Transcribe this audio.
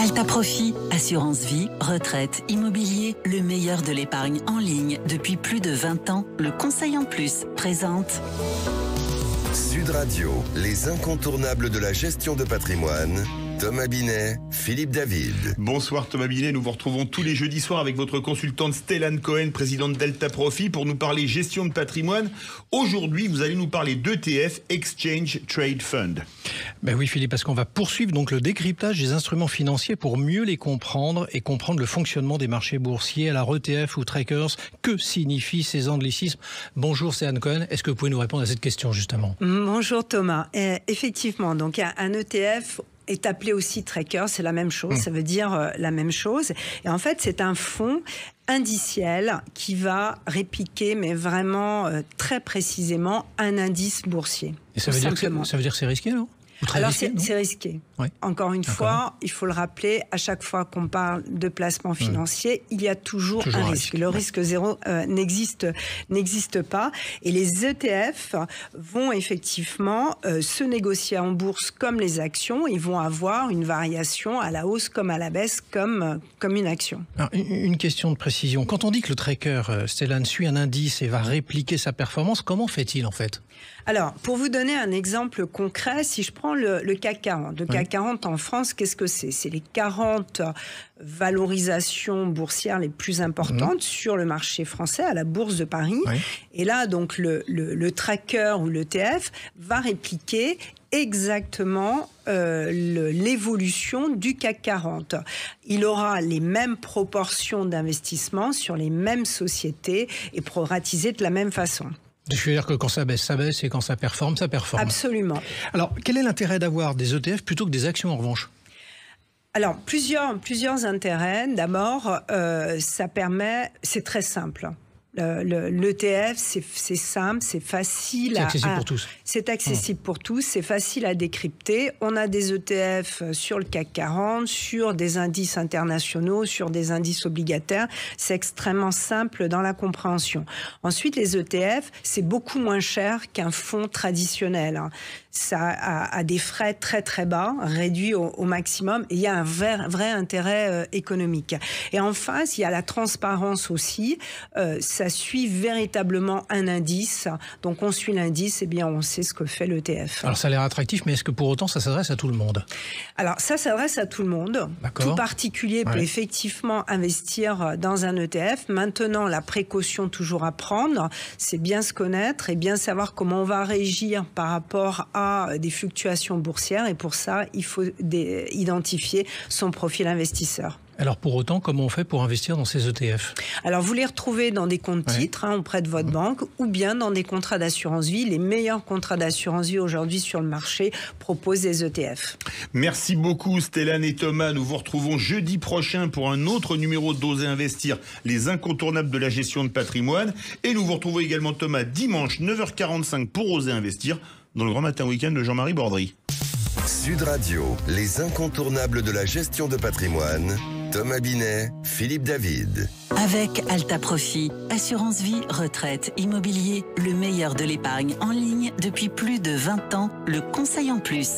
Alta Profit, assurance vie, retraite, immobilier, le meilleur de l'épargne en ligne depuis plus de 20 ans. Le Conseil en Plus présente Sud Radio, les incontournables de la gestion de patrimoine. Thomas Binet, Philippe David. Bonsoir Thomas Binet, nous vous retrouvons tous les jeudis soirs avec votre consultante Stellane Cohen, présidente d'Alta Profit, pour nous parler gestion de patrimoine. Aujourd'hui, vous allez nous parler d'ETF, Exchange Trade Fund. Ben oui Philippe, parce qu'on va poursuivre donc le décryptage des instruments financiers pour mieux les comprendre et comprendre le fonctionnement des marchés boursiers. Alors ETF ou Trackers, que signifient ces anglicismes? Bonjour Stellane Cohen, est-ce que vous pouvez nous répondre à cette question justement? Bonjour Thomas, effectivement, donc un ETF est appelé aussi tracker, c'est la même chose, ça veut dire la même chose. Et en fait, c'est un fonds indiciel qui va répliquer, mais vraiment très précisément, un indice boursier. Et ça veut dire que c'est risqué, non? Alors c'est risqué. Oui. Encore une fois, il faut le rappeler, à chaque fois qu'on parle de placement financier, il y a toujours un risque. Le risque zéro n'existe pas. Et les ETF vont effectivement se négocier en bourse comme les actions. Ils vont avoir une variation à la hausse comme à la baisse, comme une action. Alors, une question de précision. Quand on dit que le tracker, Stellane, suit un indice et va répliquer sa performance, comment fait-il en fait? Alors, pour vous donner un exemple concret, si je prends le CAC 40. Le CAC 40 en France, qu'est-ce que c'est? C'est les 40 valorisations boursières les plus importantes sur le marché français, à la Bourse de Paris. Et là, donc, le tracker ou l'ETF va répliquer exactement l'évolution du CAC 40. Il aura les mêmes proportions d'investissement sur les mêmes sociétés et proratisé de la même façon. Je veux dire que quand ça baisse, et quand ça performe, ça performe. Absolument. Alors, quel est l'intérêt d'avoir des ETF plutôt que des actions en revanche? Alors, plusieurs intérêts. D'abord, ça permet, c'est très simple. L'ETF, c'est simple, c'est facile. C'est accessible pour tous. C'est accessible pour tous, c'est facile à décrypter. On a des ETF sur le CAC 40, sur des indices internationaux, sur des indices obligataires. C'est extrêmement simple dans la compréhension. Ensuite, les ETF, c'est beaucoup moins cher qu'un fonds traditionnel. Ça a des frais très très bas, réduits au maximum, et il y a un vrai intérêt économique. Et en face, il y a la transparence aussi. Ça suit véritablement un indice. Donc on suit l'indice, et bien on sait ce que fait l'ETF. Alors ça a l'air attractif, mais est-ce que pour autant ça s'adresse à tout le monde? Alors ça s'adresse à tout le monde. Tout particulier peut effectivement investir dans un ETF. Maintenant, la précaution toujours à prendre, c'est bien se connaître et bien savoir comment on va régir par rapport à des fluctuations boursières. Et pour ça, il faut identifier son profil investisseur. Alors pour autant, comment on fait pour investir dans ces ETF? Alors vous les retrouvez dans des comptes titres auprès de votre banque ou bien dans des contrats d'assurance vie. Les meilleurs contrats d'assurance vie aujourd'hui sur le marché proposent des ETF. Merci beaucoup Stellane et Thomas. Nous vous retrouvons jeudi prochain pour un autre numéro d'Oser Investir, les incontournables de la gestion de patrimoine. Et nous vous retrouvons également Thomas dimanche 9h45 pour Oser Investir dans le Grand Matin Week-end de Jean-Marie Bordry. Sud Radio, les incontournables de la gestion de patrimoine. Thomas Binet, Philippe David. avec Alta Profit, assurance vie, retraite, immobilier, le meilleur de l'épargne en ligne depuis plus de 20 ans. Le Conseil en Plus.